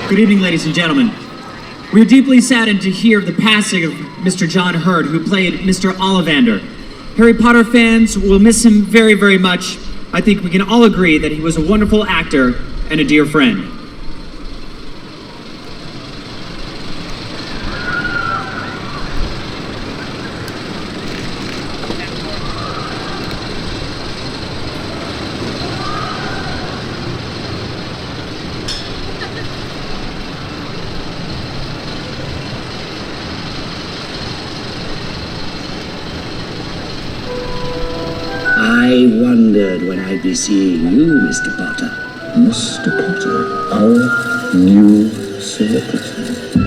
Good evening, ladies and gentlemen. We are deeply saddened to hear of the passing of Mr. John Hurd, who played Mr. Ollivander. Harry Potter fans will miss him very, very much. I think we can all agree that he was a wonderful actor and a dear friend. I wondered when I'd be seeing you, Mr. Potter. Mr. Potter, our new celebrity.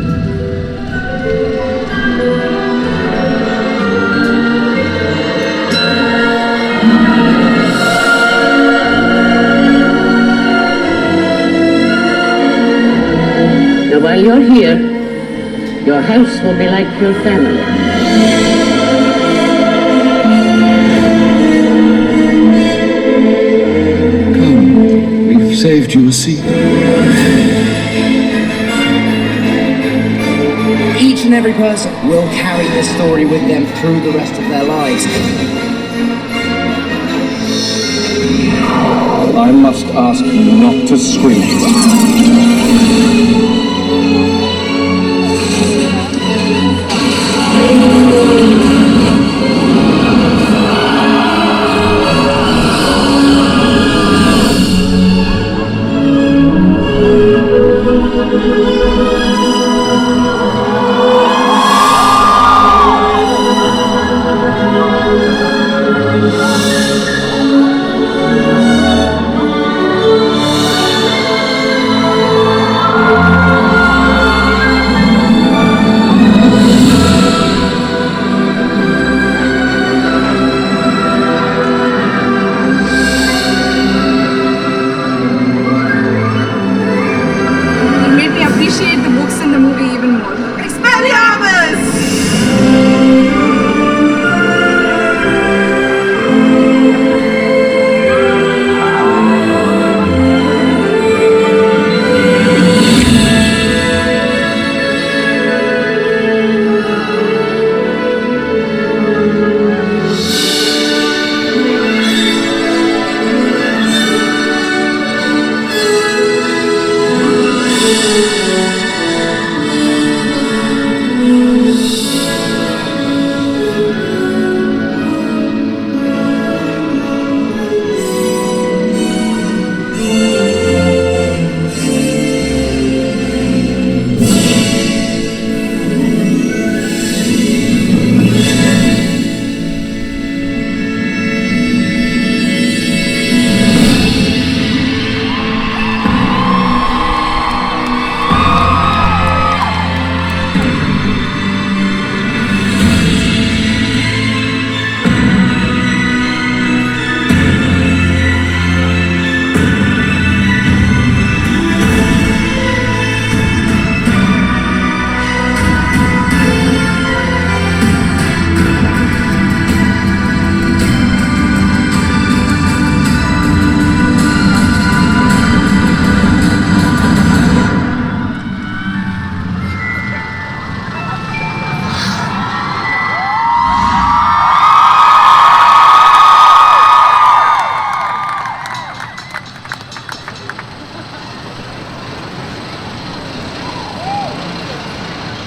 Now, while you're here, your house will be like your family. Saved you a seat. Each and every person will carry this story with them through the rest of their lives. I must ask you not to scream.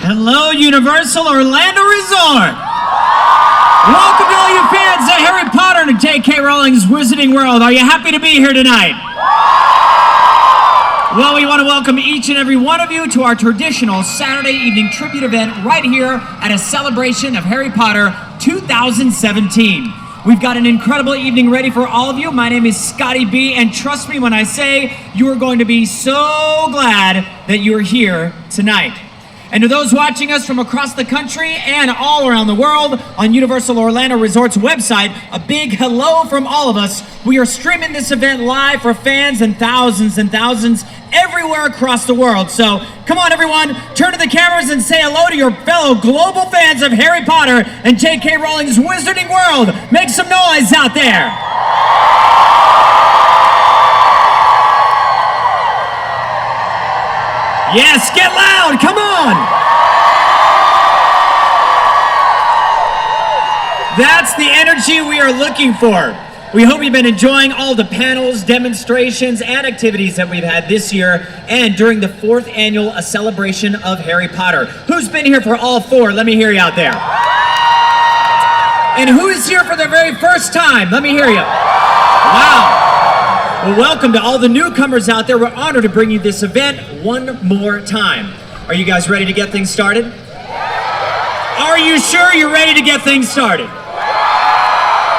Hello, Universal Orlando Resort! Welcome to all you fans of Harry Potter and J.K. Rowling's Wizarding World. Are you happy to be here tonight? Well, we want to welcome each and every one of you to our traditional Saturday evening tribute event right here at a celebration of Harry Potter 2017. We've got an incredible evening ready for all of you. My name is Scotty B, and trust me when I say you are going to be so glad that you're here tonight. And to those watching us from across the country and all around the world on Universal Orlando Resort's website, a big hello from all of us. We are streaming this event live for fans and thousands everywhere across the world. So come on, everyone, turn to the cameras and say hello to your fellow global fans of Harry Potter and J.K. Rowling's Wizarding World. Make some noise out there. Yes, get loud, come on! That's the energy we are looking for. We hope you've been enjoying all the panels, demonstrations, and activities that we've had this year and during the 4th annual A Celebration of Harry Potter. Who's been here for all 4? Let me hear you out there. And who is here for the very first time? Let me hear you. Wow. Well, welcome to all the newcomers out there. We're honored to bring you this event one more time. Are you guys ready to get things started? Are you sure you're ready to get things started?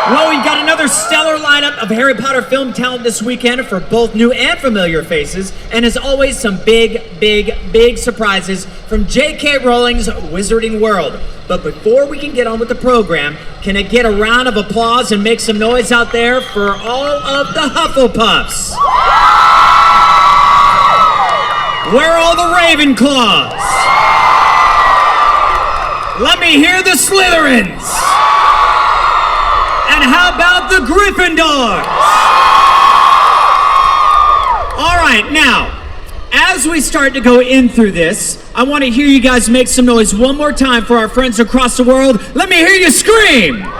Well, we've got another stellar lineup of Harry Potter film talent this weekend for both new and familiar faces, and as always, some big surprises from J.K. Rowling's Wizarding World. But before we can get on with the program, can I get a round of applause and make some noise out there for all of the Hufflepuffs? Where are all the Ravenclaws? Let me hear the Slytherins. And how about the Gryffindors? All right, now, as we start to go in through this, I want to hear you guys make some noise one more time for our friends across the world. Let me hear you scream. Come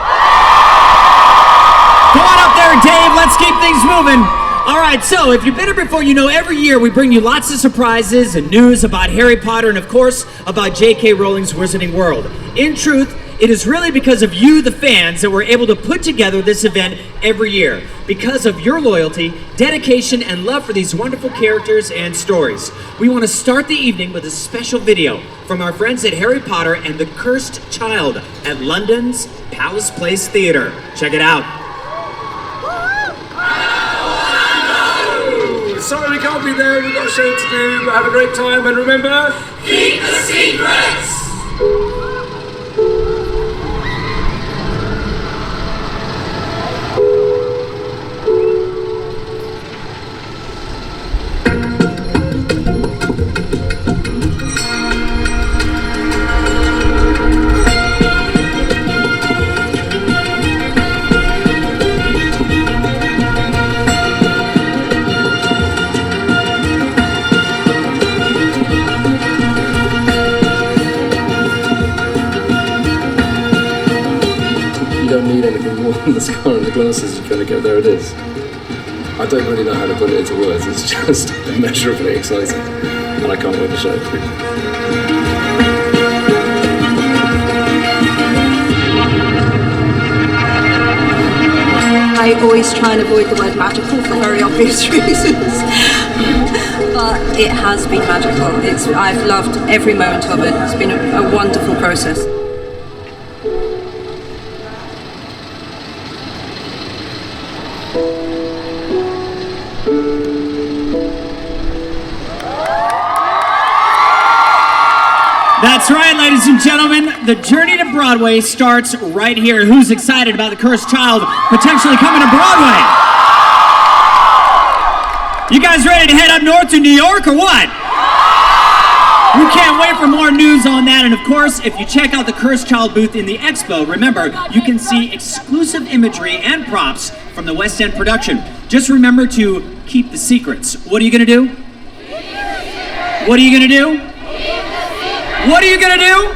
on up there, Dave. Let's keep things moving. All right, so if you've been here before, you know every year we bring you lots of surprises and news about Harry Potter and, of course, about J.K. Rowling's Wizarding World. In truth, it is really because of you, the fans, that we're able to put together this event every year. Because of your loyalty, dedication, and love for these wonderful characters and stories. We want to start the evening with a special video from our friends at Harry Potter and the Cursed Child at London's Palace Place Theatre. Check it out. Sorry we can't be there, we've got a show to do, but have a great time, and remember, keep the secrets! The scar and the glasses, you kind of go, there it is. I don't really know how to put it into words, it's just immeasurably exciting, and I can't wait to show it to you. I always try and avoid the word magical for very obvious reasons, but it has been magical. I've loved every moment of it. It's been a wonderful process. That's right, ladies and gentlemen. The journey to Broadway starts right here. Who's excited about the Cursed Child potentially coming to Broadway? You guys ready to head up north to New York or what? We can't wait for more news on that. And of course, if you check out the Cursed Child booth in the expo, remember, you can see exclusive imagery and props from the West End production. Just remember to keep the secrets. What are you going to do? What are you going to do? What are you gonna do?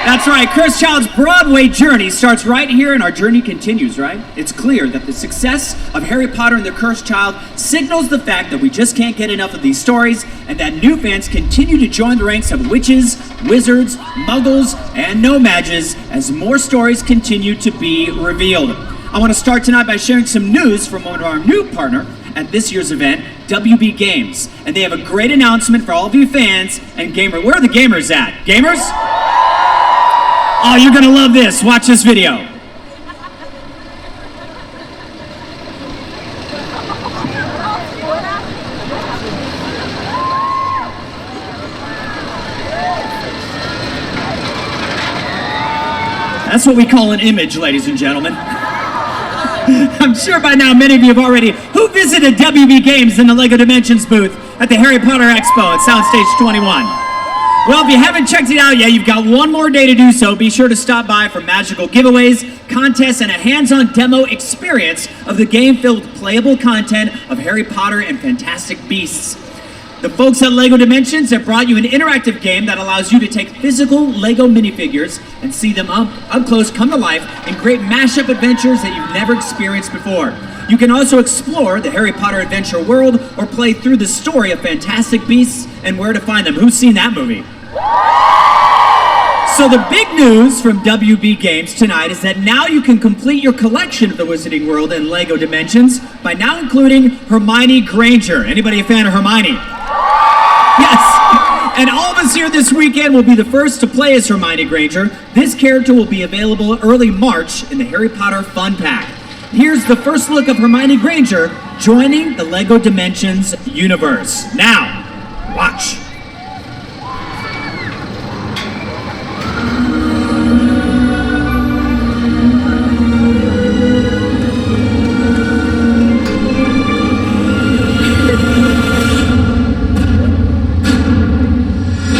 That's right, Cursed Child's Broadway journey starts right here and our journey continues, right? It's clear that the success of Harry Potter and the Cursed Child signals the fact that we just can't get enough of these stories and that new fans continue to join the ranks of witches, wizards, muggles, and no-mages as more stories continue to be revealed. I want to start tonight by sharing some news from one of our new partner at this year's event, WB Games. And they have a great announcement for all of you fans and gamers. Where are the gamers at? Gamers? Oh, you're gonna love this. Watch this video. That's what we call an image, ladies and gentlemen. I'm sure by now many of you have already. Who visited WB Games in the LEGO Dimensions booth at the Harry Potter Expo at Soundstage 21? Well, if you haven't checked it out yet, you've got one more day to do so. Be sure to stop by for magical giveaways, contests, and a hands-on demo experience of the game filled with playable content of Harry Potter and Fantastic Beasts. The folks at LEGO Dimensions have brought you an interactive game that allows you to take physical LEGO minifigures and see them up close, come to life, and create mashup adventures that you've never experienced before. You can also explore the Harry Potter adventure world or play through the story of Fantastic Beasts and Where to Find Them. Who's seen that movie? So the big news from WB Games tonight is that now you can complete your collection of the Wizarding World and LEGO Dimensions by now including Hermione Granger. Anybody a fan of Hermione? Yes! And all of us here this weekend will be the first to play as Hermione Granger. This character will be available early March in the Harry Potter Fun Pack. Here's the first look of Hermione Granger joining the LEGO Dimensions universe. Now, watch.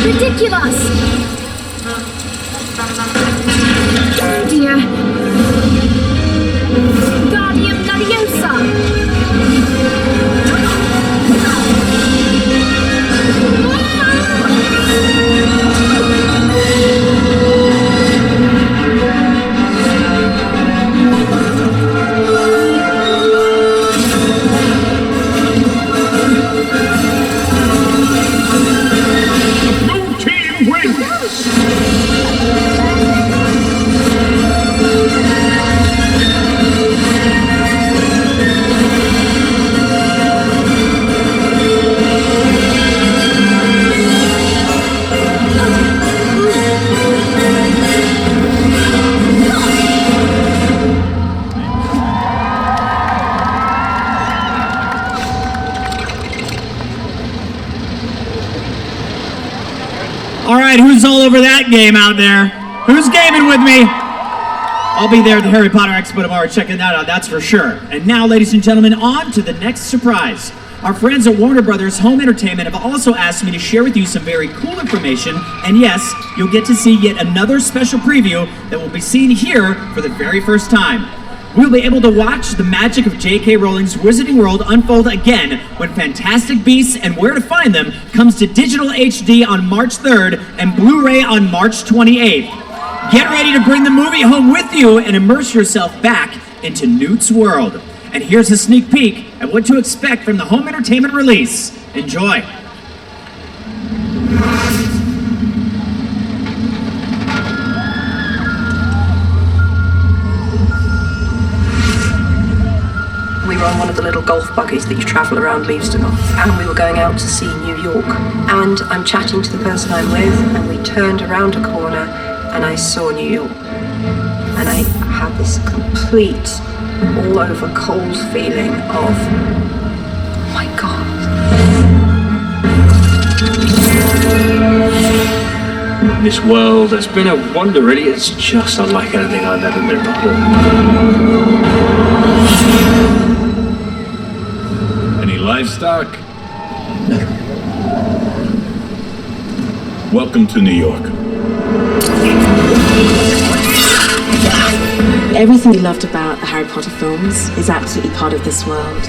Ridiculous! Oh dear. Guardian All right, who's all over that game out there? Who's gaming with me? I'll be there at the Harry Potter Expo tomorrow checking that out, that's for sure. And now, ladies and gentlemen, on to the next surprise. Our friends at Warner Brothers Home Entertainment have also asked me to share with you some very cool information, and yes, you'll get to see yet another special preview that will be seen here for the very first time. We'll be able to watch the magic of J.K. Rowling's Wizarding World unfold again when Fantastic Beasts and Where to Find Them comes to digital HD on March 3rd and Blu-ray on March 28th. Get ready to bring the movie home with you and immerse yourself back into Newt's world. And here's a sneak peek at what to expect from the home entertainment release. Enjoy. We were on one of the little golf buggies that you travel around Leavesden on, and we were going out to see New York. And I'm chatting to the person I'm with, and we turned around a corner, and I saw New York. And I had this complete, all-over cold feeling of, oh my God. This world has been a wonder, really. It's just unlike anything I've ever been before. Any livestock? Welcome to New York. Everything we loved about the Harry Potter films is absolutely part of this world.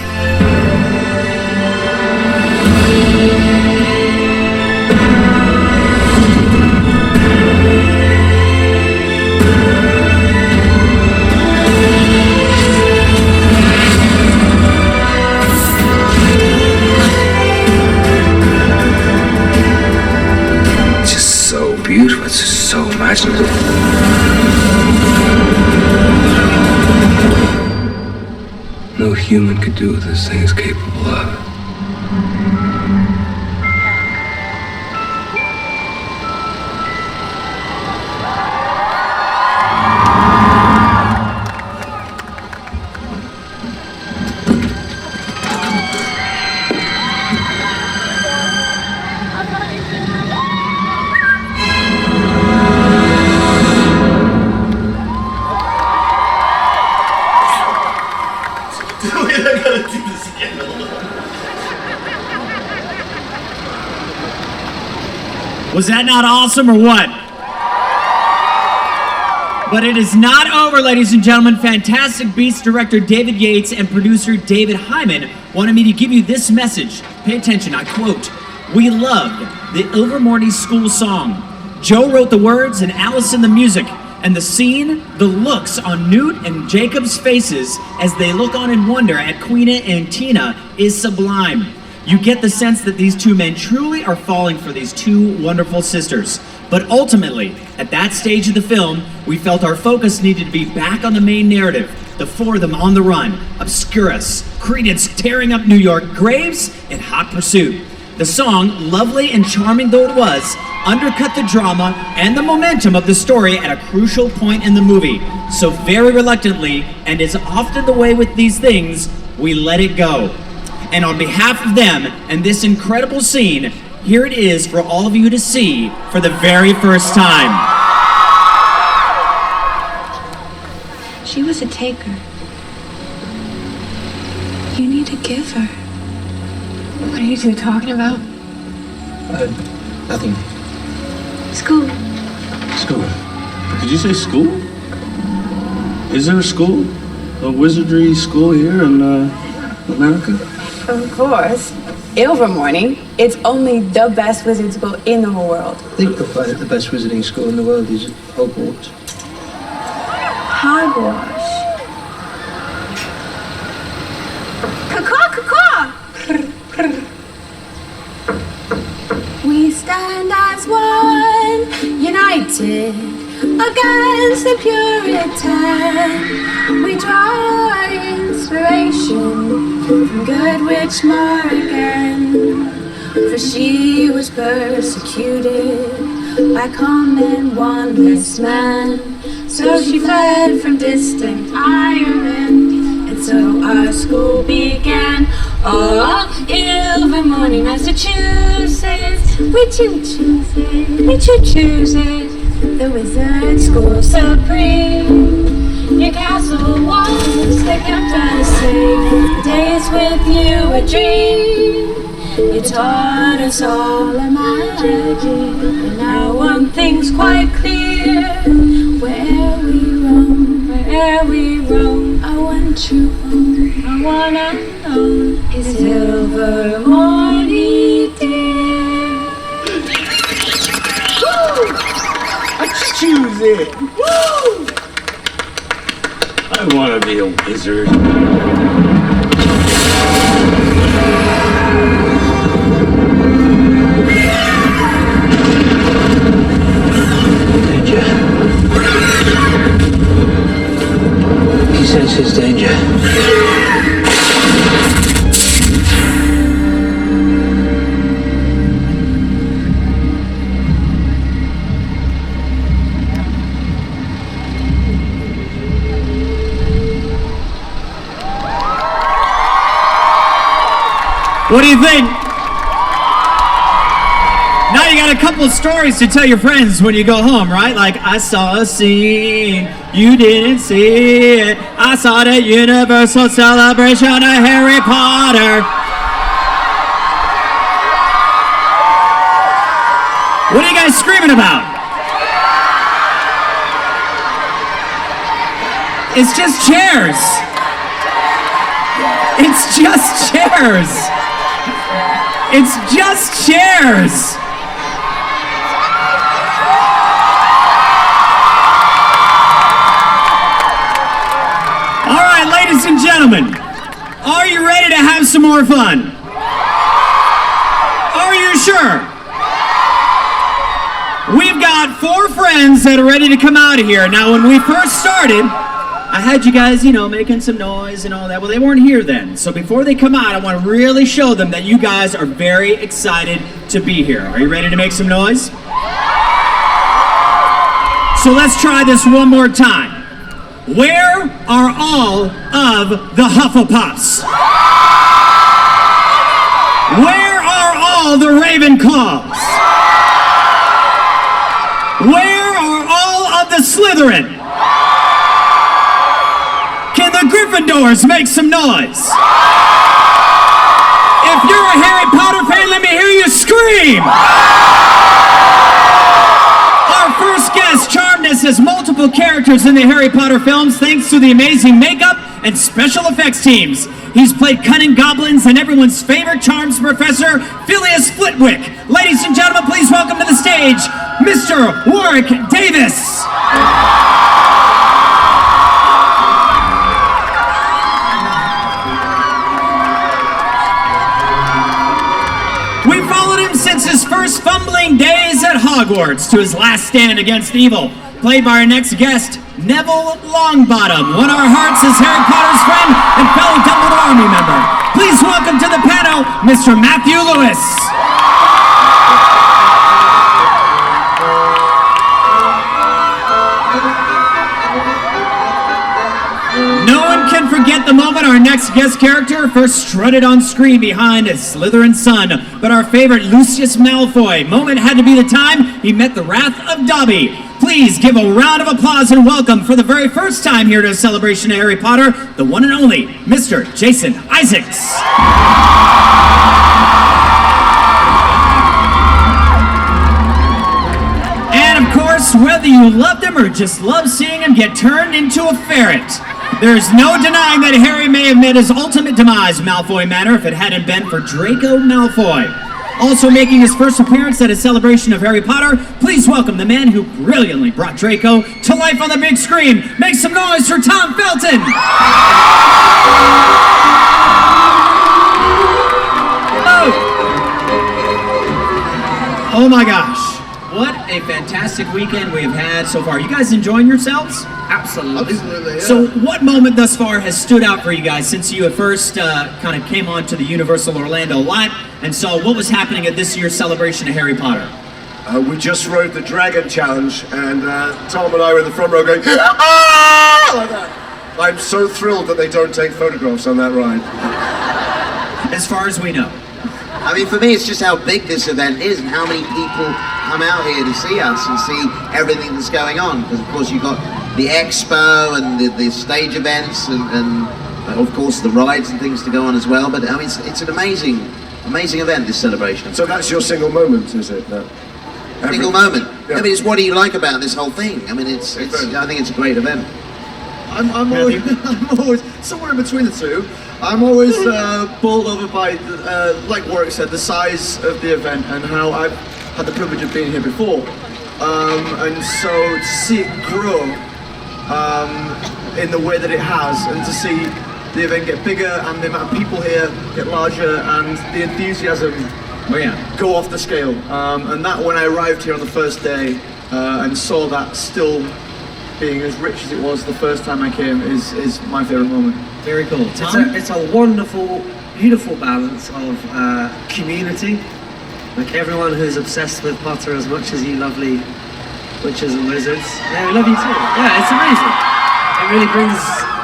It's just so beautiful, it's just so magical. No human could do what this thing is capable of. Was that not awesome or what? But it is not over, ladies and gentlemen. Fantastic Beasts director David Yates and producer David Hyman wanted me to give you this message. Pay attention, I quote, We loved the Ilvermorny school song. Joe wrote the words and Allison the music. And the scene, the looks on Newt and Jacob's faces as they look on in wonder at Queena and Tina is sublime. You get the sense that these two men truly are falling for these two wonderful sisters. But ultimately, at that stage of the film, we felt our focus needed to be back on the main narrative. The four of them on the run, Obscurus, Credence tearing up New York, Graves, and Hot Pursuit. The song, lovely and charming though it was, undercut the drama and the momentum of the story at a crucial point in the movie. So very reluctantly, and is often the way with these things, we let it go. And on behalf of them and this incredible scene, here it is for all of you to see for the very first time. She was a taker. You need to give her. What are you two talking about? Nothing. School. School. Did you say school? Is there a school? A wizardry school here in America? Of course. Ilvermorny. It's only the best wizard school in the whole world. I think the best wizarding school in the world is Hogwarts. Hogwash. Caw-caw! We stand as one, united against the Puritan. We draw our inspiration from Good Witch Morrigan, for she was persecuted by common wandless man. So she fled from distant Ireland, and so our school began. Oh, Ilvermorny, Massachusetts, we choose it, the wizard school supreme. Your castle walls, they kept us safe, days with you a dream. You taught us all a magic, and now one thing's quite clear. Where we roam, I want you home. I wanna know is Ilvermorny dear. Woo! I choose it. Woo! I want to be a wizard. He senses danger. What do you think? Now you got a couple of stories to tell your friends when you go home, right? Like, I saw a scene, you didn't see it. I saw the Universal Celebration of Harry Potter. What are you guys screaming about? It's just chairs. It's just chairs. It's just chairs. All right, ladies and gentlemen, are you ready to have some more fun? Are you sure? We've got 4 friends that are ready to come out of here. Now, when we first started, I had you guys, making some noise and all that. Well, they weren't here then. So before they come out, I want to really show them that you guys are very excited to be here. Are you ready to make some noise? So let's try this one more time. Where are all of the Hufflepuffs? Where are all the Ravenclaws? Where are all of the Slytherin? Can the Gryffindors make some noise? If you're a Harry Potter fan, let me hear you scream! Our first guest charmed us as multiple characters in the Harry Potter films thanks to the amazing makeup and special effects teams. He's played cunning goblins and everyone's favorite charms professor, Phileas Flitwick. Ladies and gentlemen, please welcome to the stage, Mr. Warwick Davis. We followed him since his first fumbling days at Hogwarts to his last stand against evil. Played by our next guest, Neville Longbottom, won our hearts as Harry Potter's friend and fellow Dumbledore Army member. Please welcome to the panel, Mr. Matthew Lewis. No one can forget the moment our next guest character first strutted on screen behind a Slytherin son, but our favorite Lucius Malfoy moment had to be the time he met the wrath of Dobby. Please give a round of applause and welcome for the very first time here to a celebration of Harry Potter, the one and only Mr. Jason Isaacs. And of course, whether you loved him or just love seeing him get turned into a ferret, there's no denying that Harry may have met his ultimate demise, Malfoy Manor, if it hadn't been for Draco Malfoy. Also making his first appearance at a celebration of Harry Potter, please welcome the man who brilliantly brought Draco to life on the big screen. Make some noise for Tom Felton! Oh my gosh. What a fantastic weekend we've had so far. You guys enjoying yourselves? Absolutely. Yeah. So what moment thus far has stood out for you guys since you at first kind of came on to the Universal Orlando lot and saw what was happening at this year's celebration of Harry Potter? We just rode the Dragon Challenge, and Tom and I were in the front row going, ah! Like that. I'm so thrilled that they don't take photographs on that ride. As far as we know. I mean, for me, it's just how big this event is and how many people come out here to see us and see everything that's going on. Because, of course, you've got the expo and the stage events and of course, the rides and things to go on as well. But, I mean, it's an amazing event, this celebration. So that's your single moment, is it? Single moment? Yeah. I mean, it's what do you like about this whole thing? I mean, I think it's a great event. I'm always somewhere in between the two. I'm always bowled over by, like Warwick said, the size of the event and how I've had the privilege of being here before. And so to see it grow in the way that it has, and to see the event get bigger and the amount of people here get larger and the enthusiasm go off the scale. And that when I arrived here on the first day and saw that still being as rich as it was the first time I came is my favourite moment. Very cool. Tom? It's a wonderful, beautiful balance of community. Like everyone who's obsessed with Potter as much as you lovely witches and wizards. Yeah, we love you too. Yeah, it's amazing. It really brings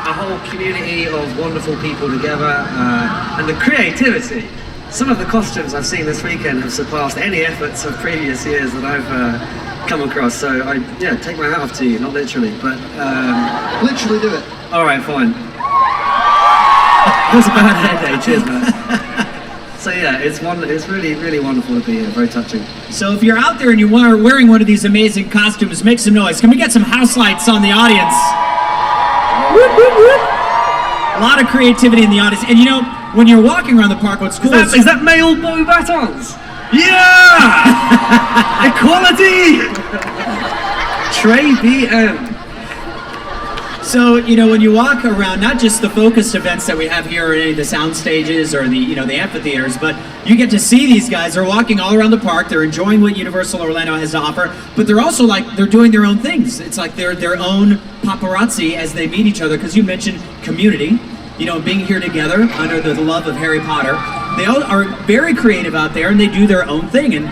a whole community of wonderful people together. And the creativity. Some of the costumes I've seen this weekend have surpassed any efforts of previous years that I've come across, so I take my hat off to you, not literally, but literally do it. All right, fine. It was a bad hair day. Cheers, man. So yeah, it's really, really wonderful to be here. Very touching. So if you're out there and you are wearing one of these amazing costumes, make some noise. Can we get some house lights on the audience? Whoop, whoop, whoop. A lot of creativity in the audience, and you know, when you're walking around the park, what's cool is that male bow batons? Yeah! Equality! Trey BM. So, you know, when you walk around, not just the focused events that we have here or any of the sound stages or the, the amphitheaters, but you get to see these guys. They're walking all around the park. They're enjoying what Universal Orlando has to offer, but they're also they're doing their own things. It's like they're their own paparazzi as they meet each other, because you mentioned community, being here together under the love of Harry Potter. They all are very creative out there, and they do their own thing. And,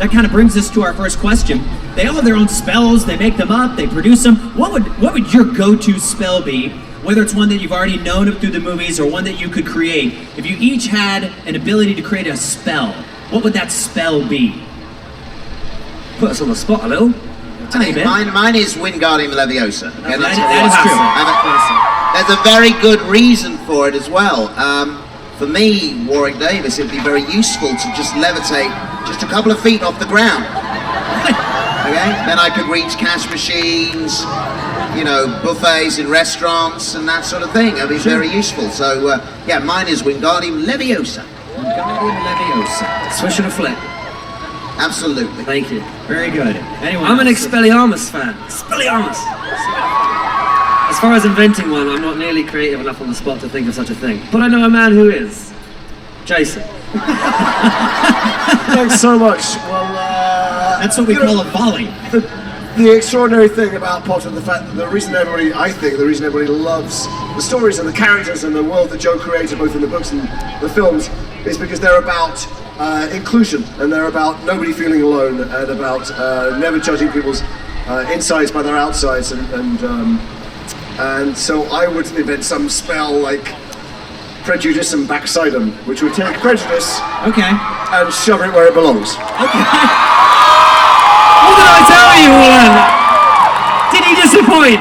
that kind of brings us to our first question. They all have their own spells. They make them up. They produce them. What would your go-to spell be, whether it's one that you've already known of through the movies or one that you could create? If you each had an ability to create a spell, what would that spell be? Put us on the spot a little. Tiny bit. Mine is Wingardium Leviosa. Okay, that is true. There's a very good reason for it as well. For me, Warwick Davis, it'd be very useful to just levitate just a couple of feet off the ground. Okay? Then I could reach cash machines, you know, buffets in restaurants and that sort of thing. It'll be very useful. So, yeah, mine is Wingardium Leviosa. Wingardium Leviosa. Swish and a flip. Absolutely. Thank you. Very good. Anyone I'm an else? Expelliarmus fan. Expelliarmus! As far as inventing one, I'm not nearly creative enough on the spot to think of such a thing. But I know a man who is. Jason. Thanks so much. Well, that's what we call a volley. The extraordinary thing about Potter, the fact that the reason everybody loves the stories and the characters and the world that Joe created, both in the books and the films, is because they're about inclusion, and they're about nobody feeling alone, and about never judging people's insides by their outsides, and so I would invent some spell like prejudice and backsidum, which would take prejudice, and shove it where it belongs. What did I tell you, Alan? Did he disappoint?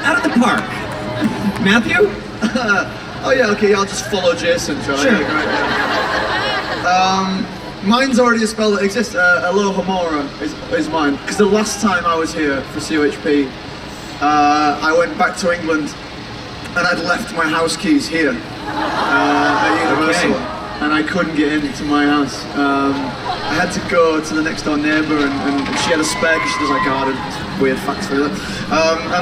Out of the park. Matthew? Oh yeah, okay, I'll just follow Jason, shall I? Sure. Yeah, mine's already a spell that exists. Ilvermorny is mine. Because the last time I was here for COHP, I went back to England and I'd left my house keys here at Universal. And I couldn't get into my house. I had to go to the next door neighbour, and she had a spare because she does like garden. It's weird facts for that. And I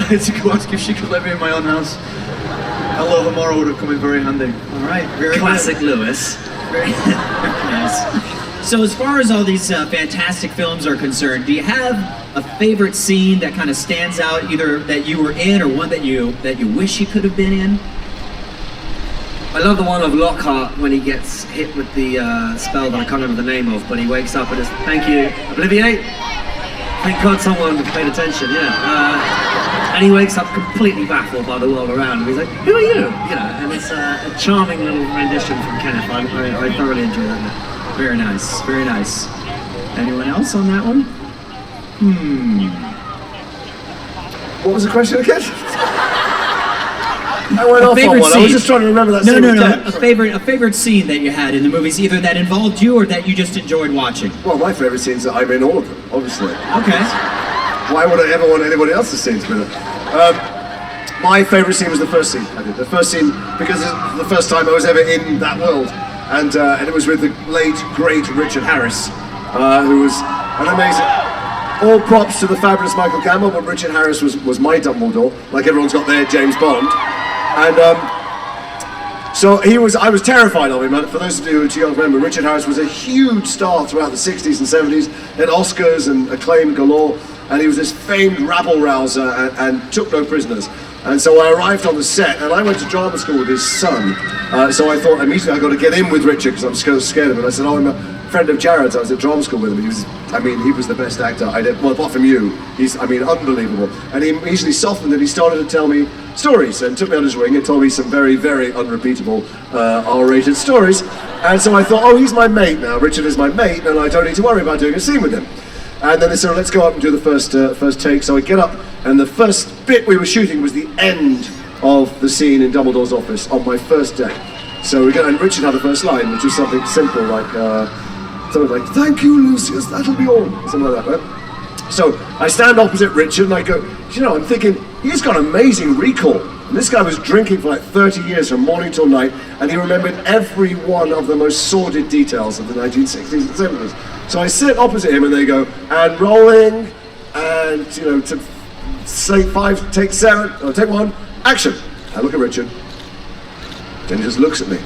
had to go ask if she could let me in my own house. Ilvermorny would have come in very handy. All right, very Classic good. Lewis. Very nice. So as far as all these fantastic films are concerned, do you have a favorite scene that kind of stands out, either that you were in or one that you wish you could have been in? I love the one of Lockhart when he gets hit with the spell that I can't remember the name of, but he wakes up and is, thank you, Obliviate? Thank God someone paid attention, yeah. And he wakes up completely baffled by the world around him. He's like, who are you? You know, and it's a charming little rendition from Kenneth. I thoroughly enjoy that. Very nice, very nice. Anyone else on that one? What was the question again? I went off on favorite one. scene. I was just trying to remember that scene. No. A favorite scene that you had in the movies, either that involved you or that you just enjoyed watching. Well, my favourite scenes are I'm in all of them, obviously. Okay. Why would I ever want anybody else's scenes with it? My favourite scene was the first scene I did. The first scene, because it's the first time I was ever in that world. And it was with the late, great Richard Harris, who was an amazing... All props to the fabulous Michael Gambon, but Richard Harris was my Dumbledore, like everyone's got their James Bond. And so I was terrified of him. And for those of you who don't remember, Richard Harris was a huge star throughout the 60s and 70s, had Oscars and acclaim galore, and he was this famed rabble-rouser and took no prisoners. And so I arrived on the set, and I went to drama school with his son. So I thought immediately I got to get in with Richard because I'm so scared of him. And I said, I'm a friend of Jared's. I was at drama school with him. He was the best actor I did. Well, apart from you, he's unbelievable. And he immediately softened and he started to tell me stories and took me on his wing and told me some very, very unrepeatable R-rated stories. And so I thought, oh, he's my mate now. Richard is my mate, and I don't need to worry about doing a scene with him. And then they said, let's go up and do the first take. So I get up, and the first bit we were shooting was the end of the scene in Dumbledore's office on my first day. So we go, and Richard had the first line, which was something simple like, thank you, Lucius, that'll be all. Something like that, right? So I stand opposite Richard, and I go, I'm thinking, he's got amazing recall. And this guy was drinking for like 30 years from morning till night, and he remembered every one of the most sordid details of the 1960s and 70s. So I sit opposite him and they go, and rolling, and to say 5, take 7, or take 1, action. I look at Richard, then he just looks at me.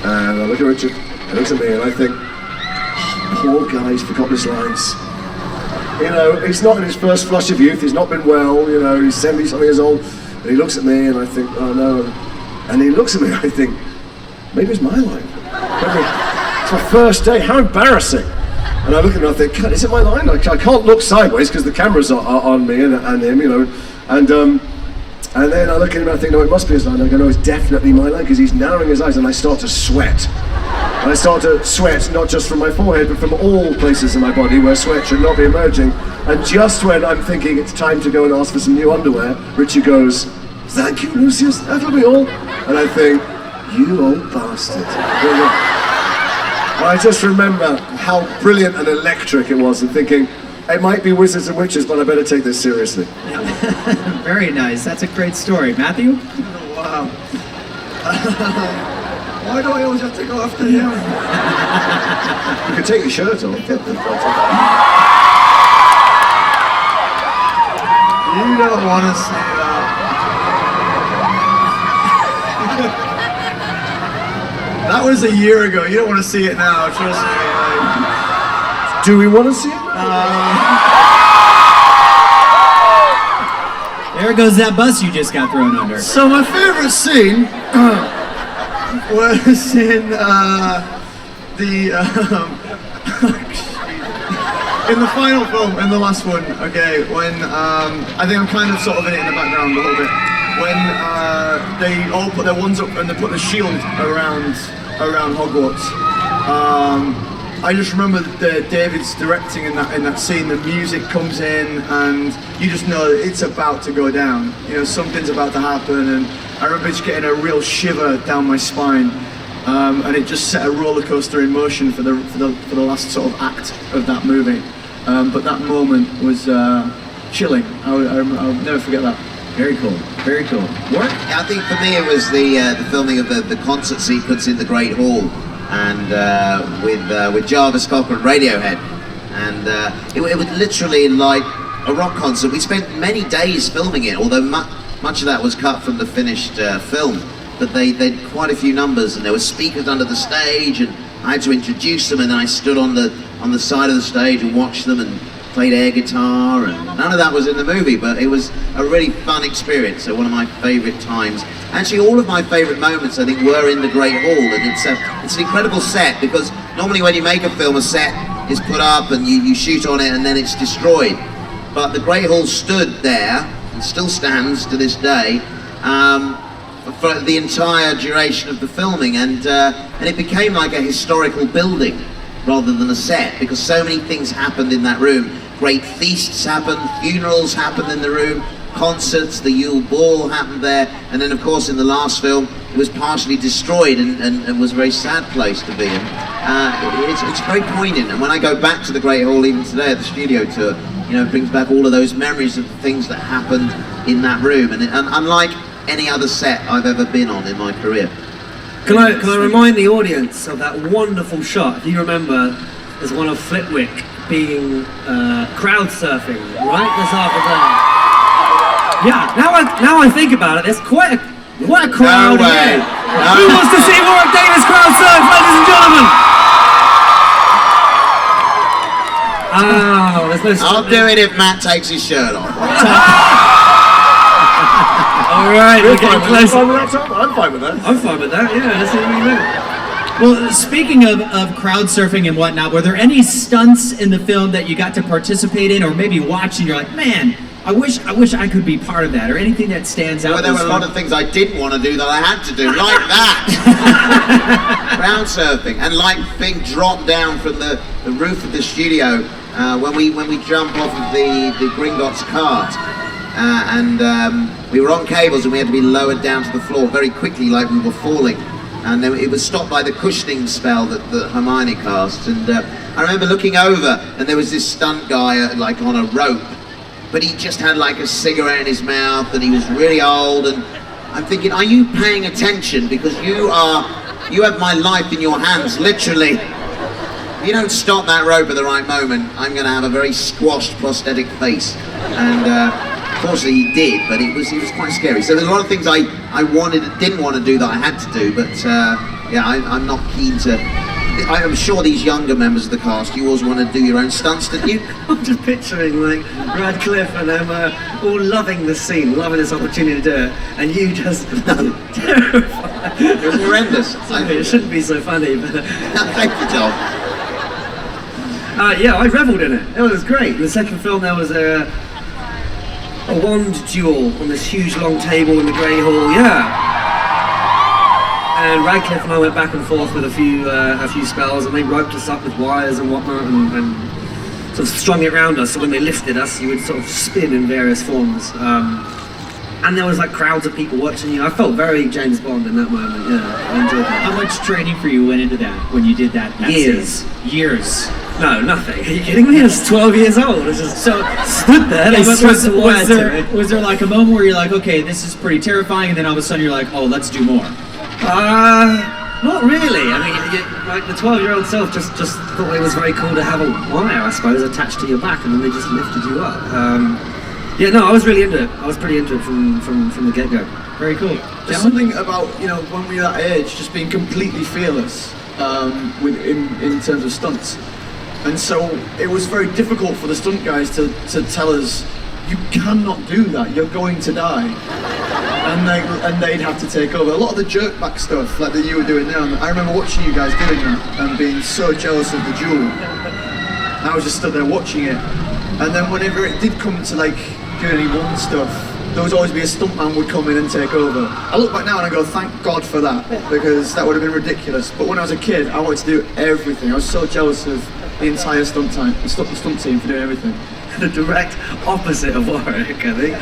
And I look at Richard, he looks at me, and I think, poor guy, he's forgotten his lines. He's not in his first flush of youth, he's not been well, he's 70-something years old, and he looks at me and I think, oh no. And he looks at me and I think, maybe it's my line. It's my first day, how embarrassing. And I look at him and I think, God, is it my line? I can't look sideways because the cameras are on me and him, and then I look at him and I think, no, it must be his line. I go, no, it's definitely my line, because he's narrowing his eyes, and I start to sweat. And I start to sweat, not just from my forehead, but from all places in my body where sweat should not be emerging. And just when I'm thinking it's time to go and ask for some new underwear, Richie goes, thank you, Lucius, that'll be all. And I think, you old bastard. I just remember how brilliant and electric it was, and thinking, it might be wizards and witches, but I better take this seriously. Very nice. That's a great story. Matthew? Wow. Why do I always have to go after him? You can take your shirt off. You don't want to see that. That was a year ago. You don't want to see it now, trust me. Do we want to see it? There goes that bus you just got thrown under. So my favorite scene was in in the final film, in the last one. Okay, when I think I'm kind of sort of in it in the background a little bit. When they all put their wands up and they put the shield around Hogwarts. I just remember that David's directing in that scene. The music comes in, and you just know that it's about to go down. You know, something's about to happen, and I remember just getting a real shiver down my spine, and it just set a roller coaster in motion for the last sort of act of that movie. But that moment was chilling. I'll never forget that. Very cool. Very cool. What? Yeah, I think for me it was the filming of the concert sequence in the Great Hall, and with Jarvis Cocker and Radiohead, and it was literally like a rock concert. We spent many days filming it, although much of that was cut from the finished film. But they did quite a few numbers, and there were speakers under the stage, and I had to introduce them, and then I stood on the side of the stage and watched them and played air guitar, and none of that was in the movie, but it was a really fun experience. So one of my favourite times. Actually, all of my favourite moments, I think, were in the Great Hall, and it's an incredible set, because normally when you make a film, a set is put up and you shoot on it and then it's destroyed. But the Great Hall stood there, and still stands to this day, for the entire duration of the filming, and it became like a historical building rather than a set, because so many things happened in that room. Great feasts happened, funerals happened in the room, concerts, the Yule Ball happened there, and then of course in the last film it was partially destroyed and was a very sad place to be in. It's very poignant, and when I go back to the Great Hall even today at the studio tour, you know, it brings back all of those memories of the things that happened in that room, and unlike any other set I've ever been on in my career. Can I remind the audience of that wonderful shot? If you remember, there's one of Flitwick being crowd surfing right this after that. Yeah. Now I think about it, there's quite a crowd here. Who wants to see Warwick Davis crowd surf, ladies and gentlemen? Oh, there's no. I'll do it if Matt takes his shirt off. All right, we're getting close. I'm fine with that. I'm fine with that. Yeah, that's what we do. Well, speaking of crowd surfing and whatnot, were there any stunts in the film that you got to participate in, or maybe watch and you're like, man, I wish I could be part of that, or anything that stands out? Well, there were a lot of things I didn't want to do that I had to do, like that. Crowd surfing, and like being dropped down from the roof of the studio when we jump off of the Gringotts cart. We were on cables and we had to be lowered down to the floor very quickly, like we were falling. And then it was stopped by the cushioning spell that Hermione casts. And I remember looking over, and there was this stunt guy like on a rope, but he just had like a cigarette in his mouth, and he was really old. And I'm thinking, are you paying attention? Because you have my life in your hands, literally. If you don't stop that rope at the right moment, I'm going to have a very squashed prosthetic face. And fortunately he did, but it was quite scary. So there's a lot of things I didn't want to do that I had to do, but yeah, I'm not keen to. I'm sure these younger members of the cast, you always want to do your own stunts, didn't you? I'm just picturing like Radcliffe and Emma all loving the scene, loving this opportunity to do it, and you just terrified. It was horrendous. It shouldn't be so funny, but thank you, Tom. Yeah, I revelled in it. It was great. In the second film, there was a wand duel on this huge long table in the Grey Hall. Yeah. And Radcliffe and I went back and forth with a few spells, and they roped us up with wires and whatnot, and sort of strung it around us, so when they lifted us, you would sort of spin in various forms. and there was like crowds of people watching you. I felt very James Bond in that moment. Yeah, I enjoyed that. How much training for you went into that when you did that Years. scene? Years. No, nothing. Are you kidding me? I was 12 years old. I just So stood there. They swept the wire to me. was there like a moment where you're like, okay, this is pretty terrifying, and then all of a sudden you're like, oh, let's do more? Not really. I mean, like the 12-year-old self just thought it was very cool to have a wire, I suppose, attached to your back, and then they just lifted you up. Yeah, no, I was really into it. I was pretty into it from the get-go. Very cool. There's something about, when we're that age, just being completely fearless in terms of stunts. And so it was very difficult for the stunt guys to tell us, you cannot do that, you're going to die. And they'd have to take over. A lot of the jerk back stuff like that you were doing now, I remember watching you guys doing that and being so jealous of the duel. I was just stood there watching it. And then whenever it did come to like doing any one stuff, there would always be a stuntman would come in and take over. I look back now and I go, thank God for that, because that would have been ridiculous. But when I was a kid, I wanted to do everything. I was so jealous of the entire stunt team for doing everything. The direct opposite of Warwick, I think.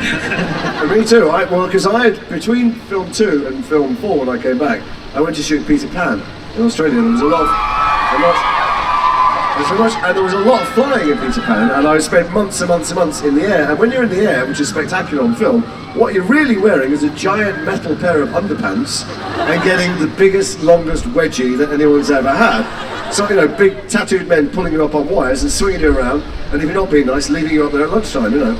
Me too. Because between film 2 and film 4, when I came back, I went to shoot Peter Pan in Australia. And there was a lot of flying in Peter Pan, and I spent months and months and months in the air. And when you're in the air, which is spectacular on film, what you're really wearing is a giant metal pair of underpants and getting the biggest, longest wedgie that anyone's ever had. So, big tattooed men pulling you up on wires and swinging you around, and if you're not being nice, leaving you up there at lunchtime, And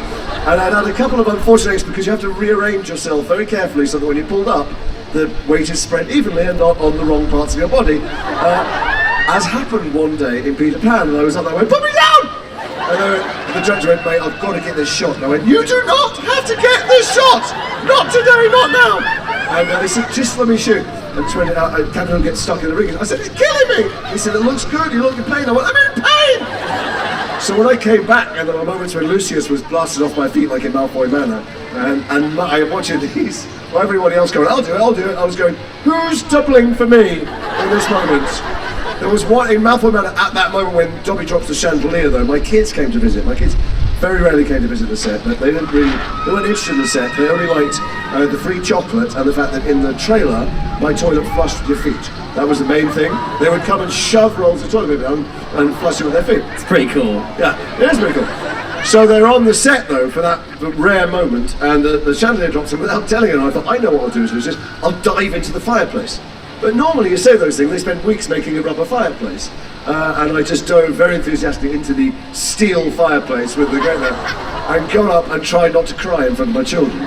I'd had a couple of unfortunates because you have to rearrange yourself very carefully so that when you're pulled up, the weight is spread evenly and not on the wrong parts of your body. As happened one day in Peter Pan, and I was up there, I went, put me down! And the judge went, mate, I've got to get this shot. And I went, you do not have to get this shot! Not today, not now! And he said, just let me shoot. And when Captain gets stuck in the ring, I said, it's killing me! He said, it looks good, you look in pain. I went, I'm in pain! So when I came back, and there were moments when Lucius was blasted off my feet like in Malfoy Manor, and I'm watching these, while everybody else going, I'll do it, I was going, who's doubling for me in this moment? There was one in Malfoy Manor at that moment when Dobby drops the chandelier, though. My kids came to visit. My kids very rarely came to visit the set, but they weren't interested in the set. They only liked the free chocolate and the fact that in the trailer, my toilet flushed with your feet. That was the main thing. They would come and shove rolls of toilet paper down and flush it with their feet. It's pretty cool. Yeah, it is pretty cool. So they're on the set, though, for that rare moment, and the chandelier drops in without telling her. And I thought, I know what I'll do, Lucius. I'll dive into the fireplace. But normally you say those things, they spend weeks making a rubber fireplace. And I just dove very enthusiastically into the steel fireplace with the great and got up and tried not to cry in front of my children.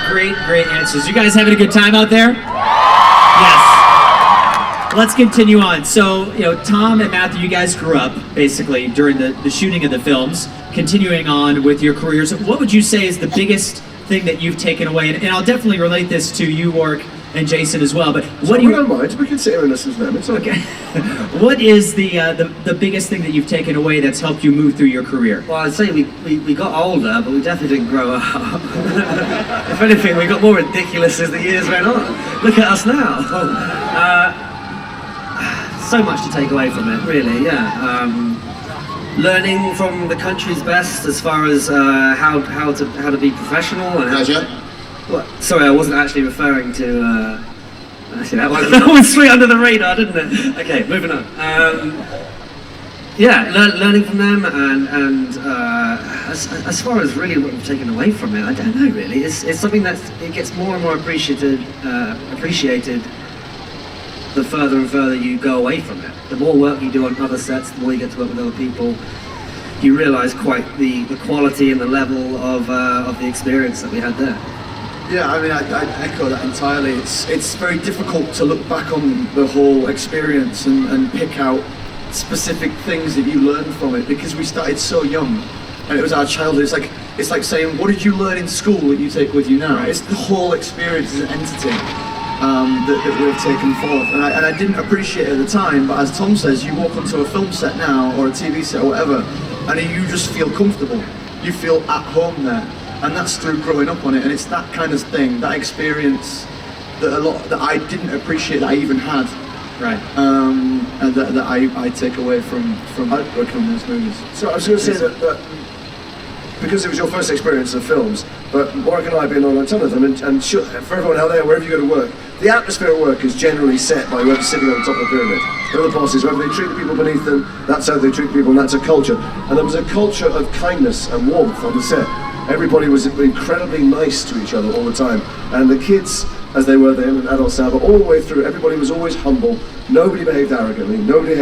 Great answers. You guys having a good time out there? Yes. Let's continue on. So, Tom and Matthew, you guys grew up basically during the shooting of the films. Continuing on with your careers, what would you say is the biggest thing that you've taken away? And I'll definitely relate this to you, Warwick, and Jason as well. But what do you don't mind? We can sit here and listen to them. It's okay. What is the biggest thing that you've taken away that's helped you move through your career? Well, I'd say we got older, but we definitely didn't grow up. If anything, we got more ridiculous as the years went on. Look at us now. So much to take away from it, really. Yeah. Learning from the country's best as far as how to be professional and Pleasure. What? Sorry, I wasn't actually referring to. Actually, that went straight under the radar, didn't it? Okay, moving on. Yeah, learning from them, and as far as really what we've taken away from it, I don't know really. It's something that it gets more and more appreciated the further and further you go away from it. The more work you do on other sets, the more you get to work with other people. You realise quite the quality and the level of the experience that we had there. Yeah, I mean, I echo that entirely. It's very difficult to look back on the whole experience and pick out specific things that you learned from it, because we started so young, and it was our childhood. It's like saying, what did you learn in school that you take with you now? Right. It's the whole experience as an entity that we've taken forth, and I didn't appreciate it at the time. But as Tom says, you walk onto a film set now or a TV set or whatever, and you just feel comfortable. You feel at home there. And that's through growing up on it, and it's that kind of thing, that experience that I didn't appreciate that I even had. Right. And that I take away from working on those movies. So I was going to say that because it was your first experience of films, but Warwick and I have been on a ton of them, and for everyone out there, wherever you go to work, the atmosphere at work is generally set by whoever's sitting on the top of the pyramid. They're the bosses, whoever they treat the people beneath them, that's how they treat people, and that's a culture. And there was a culture of kindness and warmth on the set. Everybody was incredibly nice to each other all the time, and the kids, as they were then, and adults now, but all the way through, everybody was always humble. Nobody behaved arrogantly. Nobody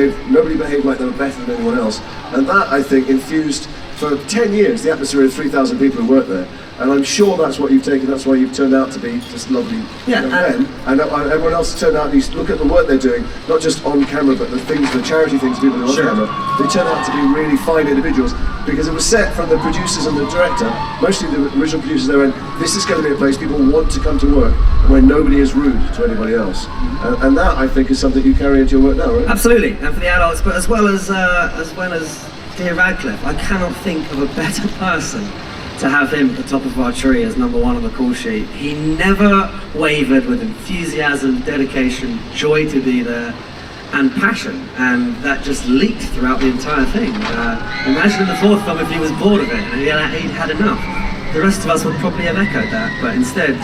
behaved like they were better than anyone else. And that, I think, infused for 10 years the atmosphere of 3,000 people who worked there. And I'm sure that's what you've taken. That's why you've turned out to be just lovely young men. And everyone else has turned out. You look at the work they're doing, not just on camera, but the charity things people do on camera. They turn out to be really fine individuals because it was set from the producers and the director, mostly the original producers. They went, "This is going to be a place people want to come to work where nobody is rude to anybody else." And that, I think, is something you carry into your work now, right? Absolutely, and for the adults, but as well as dear Radcliffe, I cannot think of a better person to have him at the top of our tree as number one on the call sheet. He never wavered with enthusiasm, dedication, joy to be there, and passion, and that just leaked throughout the entire thing. Imagine in the fourth film if he was bored of it and he'd had enough. The rest of us would probably have echoed that, but instead...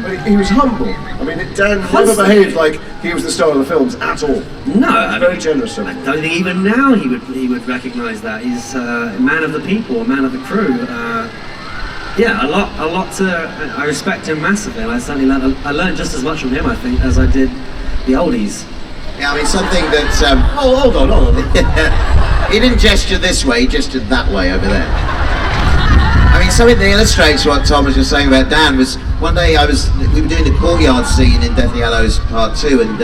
But he was humble. I mean, Dan never behaved like he was the star of the films at all. No, he was very generous. I don't think even now he would recognise that. He's a man of the people, a man of the crew. Yeah, a lot to... I respect him massively, and I learned just as much from him, I think, as I did the oldies. Yeah, I mean, something that... hold on. He didn't gesture this way, he gestured that way over there. I mean, something that illustrates what Tom was just saying about Dan was, one day we were doing the courtyard scene in Deathly Hallows Part 2, and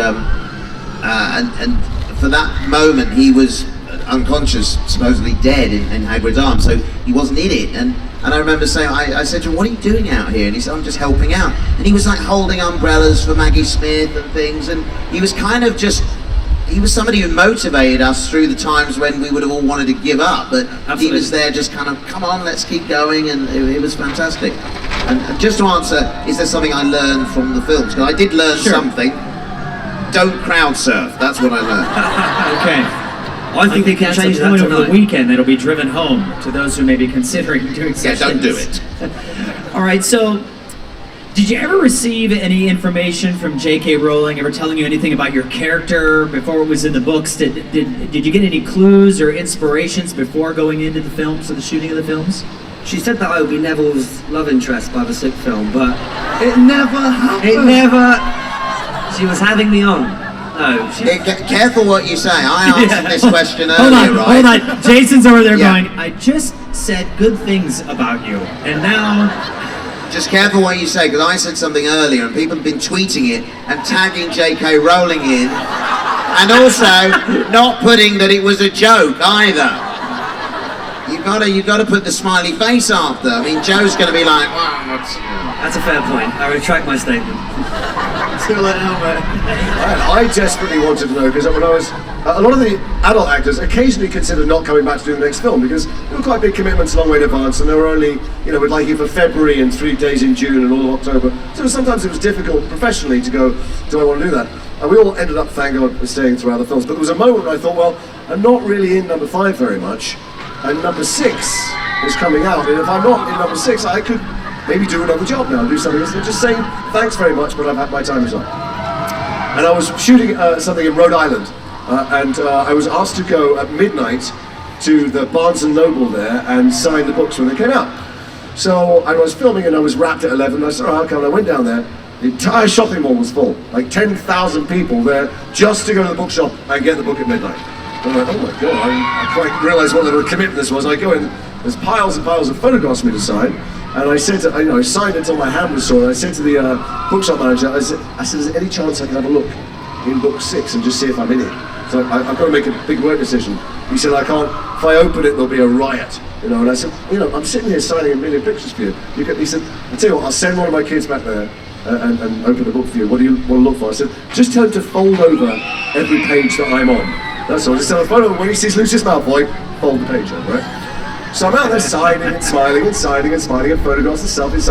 for that moment he was unconscious, supposedly dead in Hagrid's arms, so he wasn't in it. And I remember saying, I said to him, "What are you doing out here?" And he said, "I'm just helping out." And he was like holding umbrellas for Maggie Smith and things, and he was kind of just, he was somebody who motivated us through the times when we would have all wanted to give up, but Absolutely. He was there just kind of, come on, let's keep going, and it was fantastic. And just to answer, is there something I learned from the films? Because I did learn something. Don't crowd surf, that's what I learned. Okay. I think they can change that point over the weekend that'll be driven home to those who may be considering doing such don't things. do it. All right, so did you ever receive any information from J.K. Rowling, ever telling you anything about your character before it was in the books? Did you get any clues or inspirations before going into the films or the shooting of the films? She said that I would be Neville's love interest by the sixth film, but it never happened. She was having me on. No. Careful what you say. I answered this question earlier, right? Hold on. Jason's over there going, "I just said good things about you, and now..." Just careful what you say, because I said something earlier and people have been tweeting it and tagging J.K. Rowling in, and also not putting that it was a joke either. You've got to put the smiley face after. I mean, Joe's going to be like, "Wow, what's..." That's a fair point. I retract my statement. I desperately wanted to know, because when I was... a lot of the adult actors occasionally considered not coming back to do the next film because they were quite big commitments a long way in advance, and they were only, we'd like you for February and 3 days in June and all of October. So sometimes it was difficult professionally to go, do I want to do that? And we all ended up, thank God, staying throughout the films. But there was a moment where I thought, well, I'm not really in number 5 very much, and number 6 is coming out, and if I'm not in number 6, I could maybe do another job now, do something else. Just saying, thanks very much, but my time is up. And I was shooting something in Rhode Island, and I was asked to go at midnight to the Barnes & Noble there and sign the books when they came out. So I was filming and I was wrapped at 11, and I said, "Oh, okay," and I went down there. The entire shopping mall was full, like 10,000 people there just to go to the bookshop and get the book at midnight. And I'm like, oh my God, I quite realised what a commitment this was. I go in, there's piles and piles of photographs for me to sign, and I said to, I signed until my hand was sore, and I said to the bookshop manager, I said, is there any chance I can have a look in book 6 and just see if I'm in it? So I've got to make a big work decision. He said, I can't, if I open it, there'll be a riot. And I said, I'm sitting here signing a million pictures for you. He said, I'll tell you what, I'll send one of my kids back there and open the book for you. What do you want to look for? I said, just tell him to fold over every page that I'm on. That's all. Just tell him, fold over. When he sees Lucius Malfoy, fold the page over, right? So I'm out there signing and smiling and signing and smiling and photographs and selfies,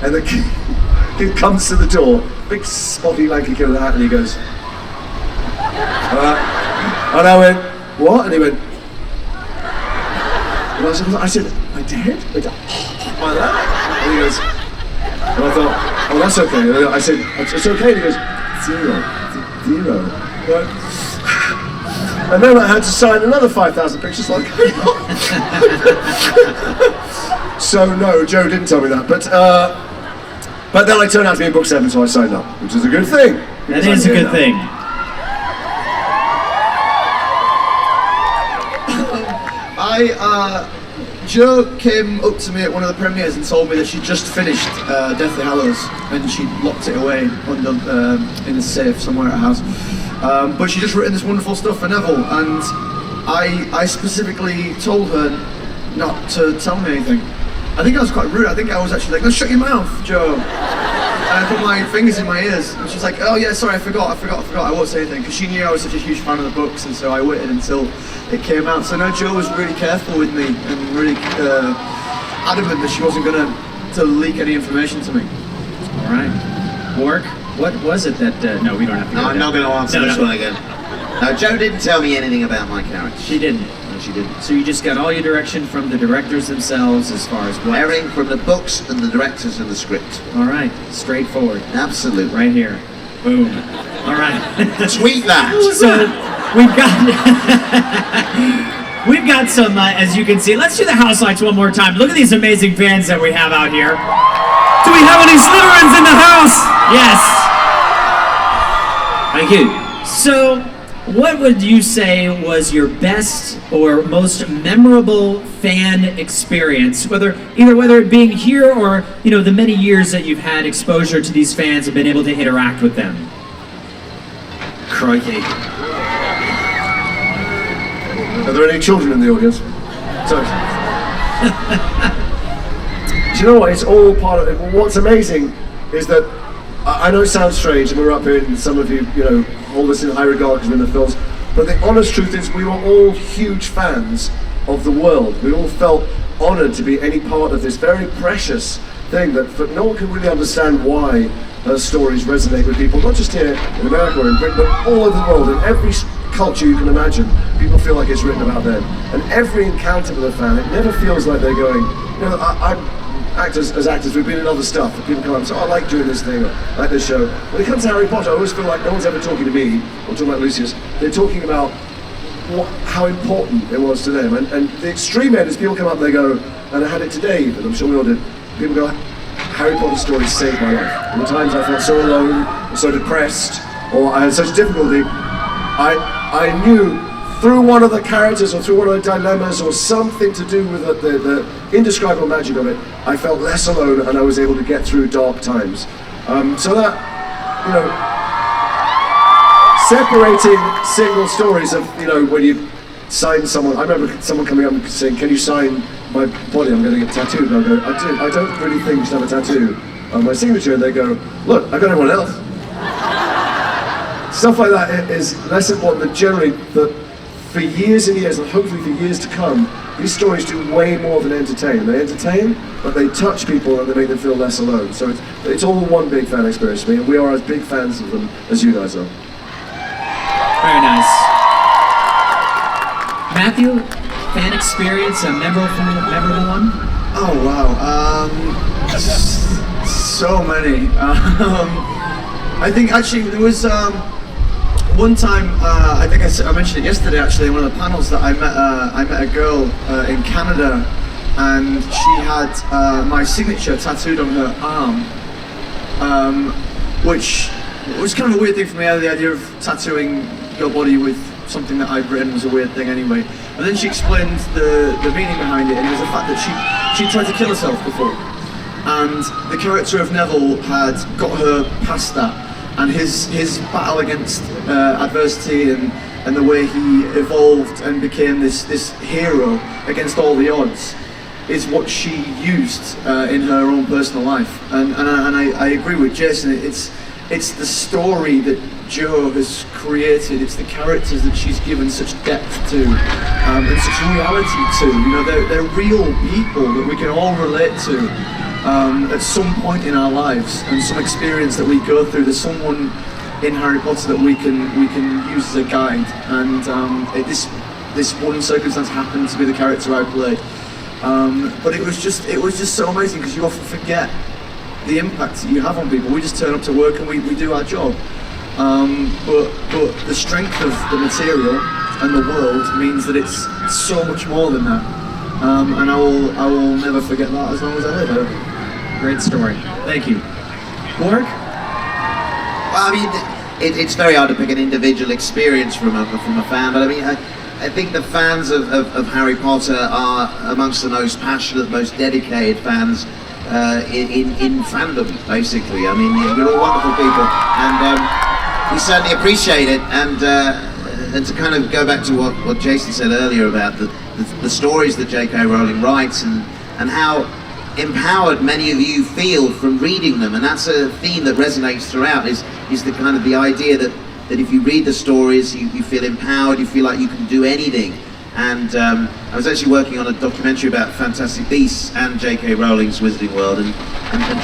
and the kid comes to the door, big spotty lanky kid with a hat, and he goes, and I went, what? And he went, and I said, I did? Like that? And he goes, and I thought, oh, that's okay. And I said, it's okay. And he goes, 0. And then I had to sign another 5,000 pictures like So no, Joe didn't tell me that. But then I turned out to be in book 7, so I signed up, which is a good thing. That is a good thing. Joe came up to me at one of the premieres and told me that she just finished Deathly Hallows and she locked it away in a safe somewhere at her house. But she just written this wonderful stuff for Neville, and I specifically told her not to tell me anything. I think I was quite rude. I think I was actually like, "No, shut your mouth, Joe." And I put my fingers in my ears, and she's like, "Oh yeah, sorry, I forgot. I won't say anything," because she knew I was such a huge fan of the books, and so I waited until it came out. So no, Joe was really careful with me and really adamant that she wasn't going to leak any information to me. All right, Warwick, what was it that? No, we don't have to. No, I'm not going to answer this one again. No, Joe didn't tell me anything about my character. She didn't. No, she didn't. So you just got all your direction from the directors themselves, as far as what? Everything from the books and the directors and the script. All right, straightforward. Absolutely. Right here. Boom. All right. Tweet that. So we've got some, as you can see. Let's do the house lights one more time. Look at these amazing fans that we have out here. Do we have any Slytherins in the house? Yes. Thank you. So, what would you say was your best or most memorable fan experience? Whether it being here or the many years that you've had exposure to these fans and been able to interact with them. Crikey. Are there any children in the audience? Sorry. Do you know what? It's all part of it. What's amazing is that I know it sounds strange, and we're up here, and some of you, hold us in high regard because we're in the films. But the honest truth is, we were all huge fans of the world. We all felt honoured to be any part of this very precious thing that no one can really understand why her stories resonate with people, not just here in America or in Britain, but all over the world. In every culture you can imagine, people feel like it's written about them. And every encounter with a fan, it never feels like they're going, as actors, we've been in other stuff, and people come up and say, I like doing this thing, or I like this show. When it comes to Harry Potter, I always feel like no one's ever talking to me, or talking about Lucius. They're talking about how important it was to them. And the extreme end is people come up and they go, and I had it today, but I'm sure we all did, people go, Harry Potter stories saved my life. And the times I felt so alone, or so depressed, or I had such difficulty, I knew through one of the characters or through one of the dilemmas or something to do with the indescribable magic of it, I felt less alone and I was able to get through dark times. So that, separating single stories of, when you sign someone, I remember someone coming up and saying, can you sign my body, I'm going to get tattooed. And I go, I don't really think you should have a tattoo on my signature. And they go, look, I've got everyone else. Stuff like that is less important than generally that for years and years, and hopefully for years to come, these stories do way more than entertain. They entertain, but they touch people and they make them feel less alone. So it's all one big fan experience for me, and we are as big fans of them as you guys are. Very nice. Matthew, fan experience, a memorable one? Oh wow, so many. I think actually there was one time, I think I mentioned it yesterday actually in one of the panels, that I met a girl in Canada, and she had my signature tattooed on her arm, which was kind of a weird thing for me. The idea of tattooing your body with something that I'd written was a weird thing anyway. And then she explained the meaning behind it, and it was the fact that she tried to kill herself before. And the character of Neville had got her past that. And his battle against adversity and the way he evolved and became this hero against all the odds is what she used in her own personal life. And I agree with Jason. It's the story that Jo has created. It's the characters that she's given such depth to and such reality to. They're real people that we can all relate to. At some point in our lives and some experience that we go through, there's someone in Harry Potter that we can use as a guide, and this one circumstance happened to be the character I played, But it was just so amazing because you often forget the impact that you have on people. We just turn up to work and we do our job. But the strength of the material and the world means that it's so much more than that. And I will never forget that as long as I live. Great story. Thank you. Warwick? Well, I mean, it's very hard to pick an individual experience from a fan, but I mean, I think the fans of Harry Potter are amongst the most passionate, most dedicated fans in fandom, basically. I mean, we're all wonderful people, and we certainly appreciate it. And to kind of go back to what Jason said earlier about the stories that J.K. Rowling writes and how empowered many of you feel from reading them, and that's a theme that resonates throughout, is the kind of the idea that if you read the stories, you feel empowered, you feel like you can do anything. And I was actually working on a documentary about Fantastic Beasts and J.K. Rowling's Wizarding World, and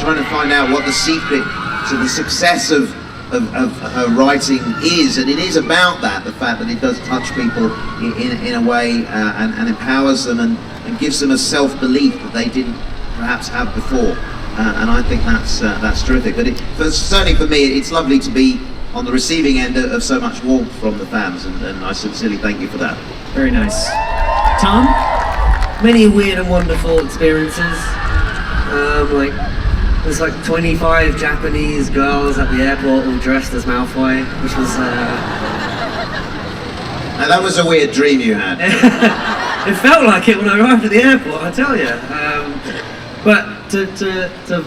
trying to find out what the secret to the success of her writing is, and it is about that, the fact that it does touch people in a way and empowers them and gives them a self-belief that they didn't perhaps have before, and I think that's terrific. But certainly for me, it's lovely to be on the receiving end of so much warmth from the fans, and I sincerely thank you for that. Very nice. Tom? Many weird and wonderful experiences. There's like 25 Japanese girls at the airport all dressed as Malfoy, which was... Now that was a weird dream you had. It felt like it when I arrived at the airport, I tell you. But to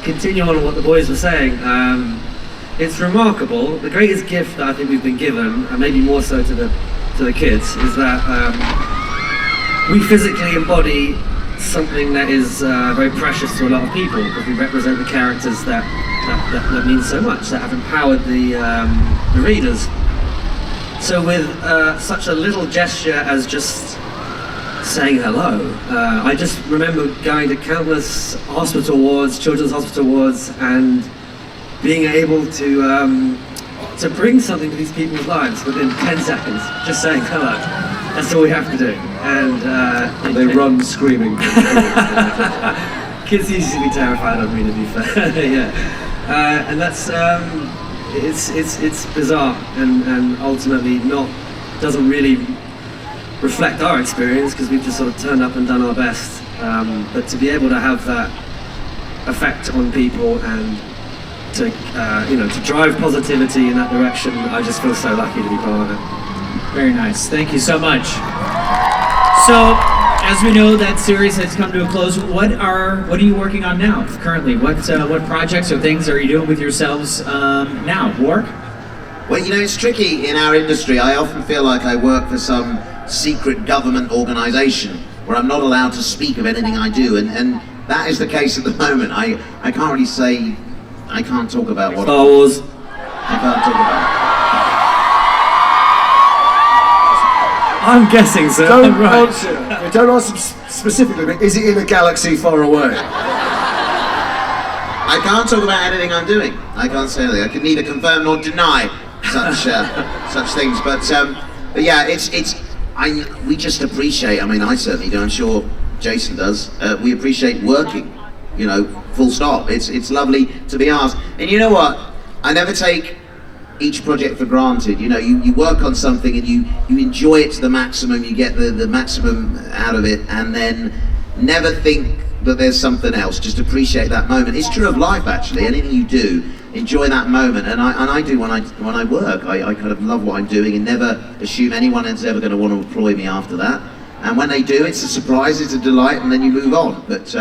continue on what the boys were saying, it's remarkable. The greatest gift that I think we've been given, and maybe more so to the kids, is that we physically embody something that is very precious to a lot of people, because we represent the characters that mean so much, that have empowered the readers. So with such a little gesture as just saying hello, I just remember going to countless hospital wards, children's hospital wards, and being able to bring something to these people's lives within 10 seconds, just saying hello. That's all we have to do. And they run screaming. Kids used to be terrified of me, to be fair. Yeah, and that's it's bizarre and ultimately doesn't really reflect our experience, because we've just sort of turned up and done our best. But to be able to have that effect on people and to drive positivity in that direction, I just feel so lucky to be part of it. Very nice. Thank you so much. So, as we know, that series has come to a close. What are you working on now, currently? What projects or things are you doing with yourselves now? Work? Well, it's tricky in our industry. I often feel like I work for some secret government organisation where I'm not allowed to speak of anything I do, and that is the case at the moment. I can't really say. I can't talk about what Star Wars. I can't talk about. I'm guessing so. Don't answer specifically, but is it in a galaxy far away? I can't talk about anything I'm doing. I can't say anything. I can neither confirm nor deny such things. But yeah, we just appreciate. I mean, I certainly do. I'm sure Jason does. We appreciate working. Full stop. It's lovely to be asked. And you know what? I never take each project for granted. You work on something and you enjoy it to the maximum, you get the maximum out of it, and then never think that there's something else. Just appreciate that moment. It's true of life, actually. Anything you do, enjoy that moment. And I do when I work. I kind of love what I'm doing and never assume anyone is ever going to want to employ me after that. And when they do, it's a surprise, it's a delight, and then you move on. But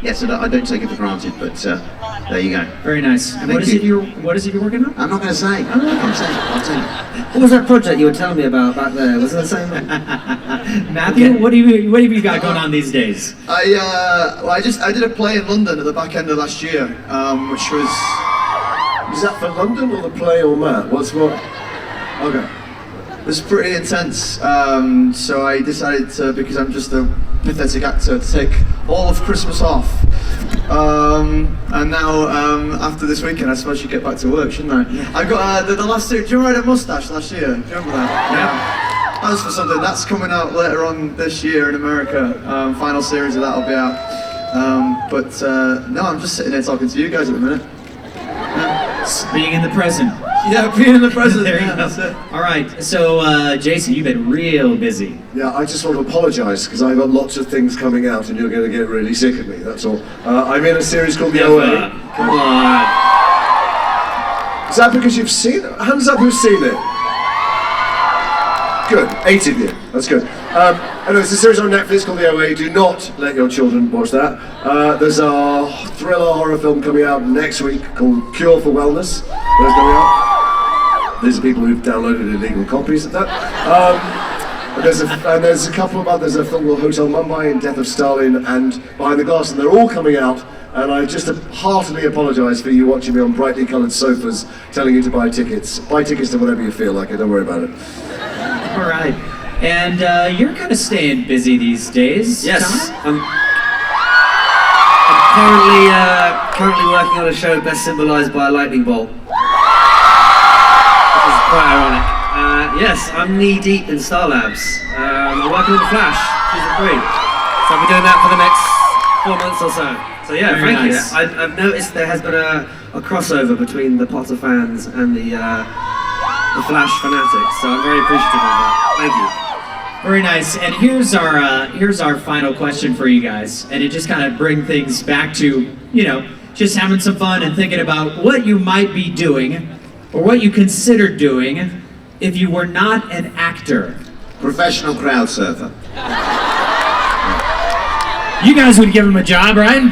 yes, I don't take it for granted, but there you go. Very nice. And what is it you're working on? I'm not going to say. Oh, okay. I'll tell you. What was that project you were telling me about back there? Was it the same one? Matthew, what have you got going on these days? I did a play in London at the back end of last year, which was... Is that for London or the play or Matt? What's what? Okay. It was pretty intense, so I decided to, because I'm just a pathetic actor, to take all of Christmas off. And now, after this weekend, I suppose I should get back to work, shouldn't I? I got the last two. Do you remember I had a moustache last year? Do you remember that? as for something, that's coming out later on this year in America. Final series of that'll be out. No, I'm just sitting there talking to you guys at the minute. Being in the present. Yeah, being in the present. There you go. That's it. All right, so Jason, you've been real busy. Yeah, I just want to apologise because I've got lots of things coming out and you're going to get really sick of me, that's all. I'm in a series called The OA. Come on. Is that because you've seen it? Hands up who's seen it? Good, 8 of you, that's good. Anyway, it's a series on Netflix called The OA. Do not let your children watch that. There's a thriller horror film coming out next week called Cure for Wellness. That's coming out. These are people who've downloaded illegal copies of that. And there's a couple of others. There's a film called Hotel Mumbai and Death of Stalin and Behind the Glass, and they're all coming out. And I just heartily apologise for you watching me on brightly coloured sofas telling you to buy tickets. Buy tickets to whatever you feel like it, don't worry about it. All right. And you're kind of staying busy these days. Yes. Tom? I'm currently working on a show best symbolised by a lightning bolt. Which is quite ironic. Yes, I'm knee deep in Star Labs. I'm working on The Flash, season 3. So I'll be doing that for the next 4 months or so. So yeah, Very thank nice. you. I've noticed there has been a crossover between the Potter fans and the Flash fanatics, so I'm very appreciative of that. Thank you. Very nice. And here's our final question for you guys, and it just kind of brings things back to just having some fun and thinking about what you might be doing, or what you consider doing, if you were not an actor. Professional crowd surfer. You guys would give him a job, right?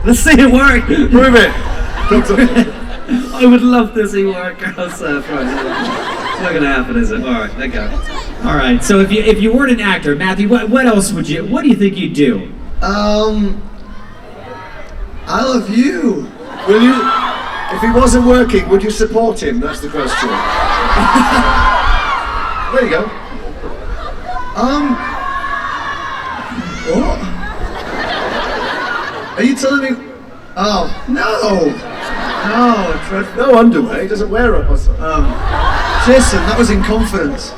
Let's see it work. Prove it. I would love to see work crowd surf. Right. It's not gonna happen, is it? All right, let go. All right. So if you weren't an actor, Matthew, what else would you? What do you think you'd do? I love you. Will you? If he wasn't working, would you support him? That's the question. There you go. What? Are you telling me? Oh, no! No underwear, he doesn't wear it. Jason, that was in confidence.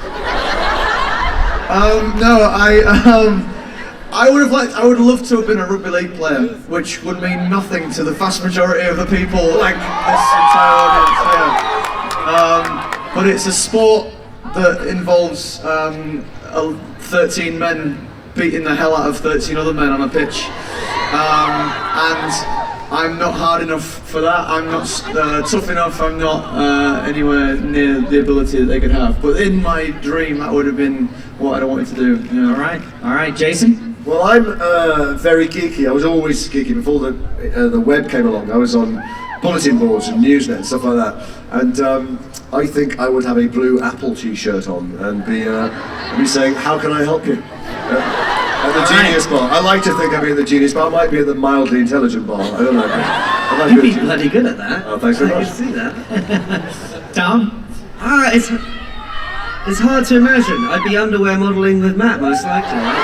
I would have loved to have been a rugby league player, which would mean nothing to the vast majority of the people, like this entire audience, yeah. But it's a sport that involves 13 men beating the hell out of 13 other men on a pitch. And I'm not hard enough for that, I'm not tough enough, I'm not anywhere near the ability that they could have. But in my dream, that would have been what I wanted to do. Yeah. All right, Jason? Well, I'm very geeky. I was always geeky before the web came along. I was on bulletin boards and Newsnet and stuff like that. And I think I would have a blue Apple t-shirt on and be saying, "How can I help you?" At the Genius Bar. I like to think I'd be at the Genius Bar. I might be at the Mildly Intelligent Bar. I don't know. You'd be bloody good at that. Oh, thanks very I much. can see that. Tom? It's hard to imagine. I'd be underwear modelling with Matt, most likely, right?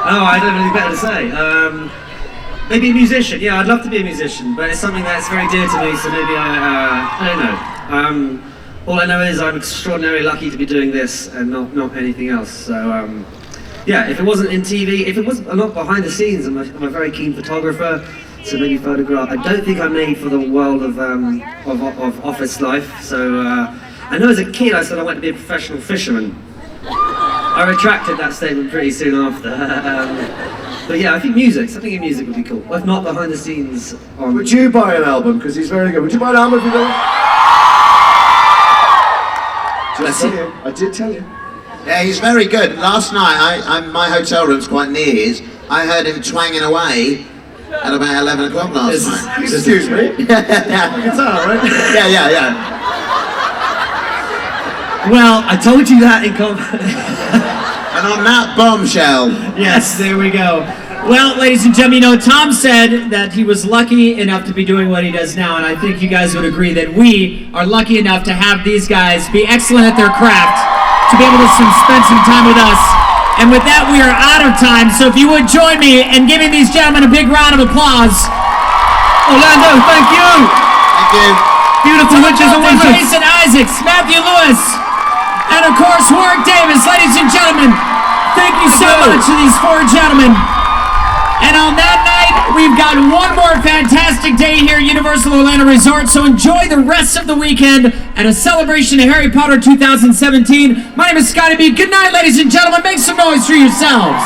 Oh, I don't know anything better to say. Maybe a musician. Yeah, I'd love to be a musician, but it's something that's very dear to me, so maybe I don't know. All I know is I'm extraordinarily lucky to be doing this and not anything else. So yeah, if it wasn't in TV, if it was not behind the scenes, I'm a very keen photographer, so maybe photograph. I don't think I'm made for the world of office life. So I know as a kid I said I wanted to be a professional fisherman. I retracted that statement pretty soon after. But yeah, I think something in music would be cool. If not behind the scenes on... Would you buy an album? Because he's very good. Would you buy an album if you don't? I did tell you. Yeah, he's very good. Last night, my hotel room's quite near his. I heard him twanging away at about 11 o'clock last night. Excuse me? Yeah. Guitar, right? Yeah. Well, I told you that in confidence. And on that bombshell. Yes, there we go. Well, ladies and gentlemen, Tom said that he was lucky enough to be doing what he does now, and I think you guys would agree that we are lucky enough to have these guys be excellent at their craft, to be able to spend some time with us. And with that, we are out of time, so if you would join me in giving these gentlemen a big round of applause. Orlando, thank you! Thank you. Beautiful witches and wizards. Jason Isaacs, Matthew Lewis, and of course Warwick Davis. Ladies and gentlemen, thank you so much to these four gentlemen. And on that night, we've got one more fantastic day here at Universal Orlando Resort, so enjoy the rest of the weekend at a celebration of Harry Potter 2017. My name is Scotty B. Good night, ladies and gentlemen. Make some noise for yourselves.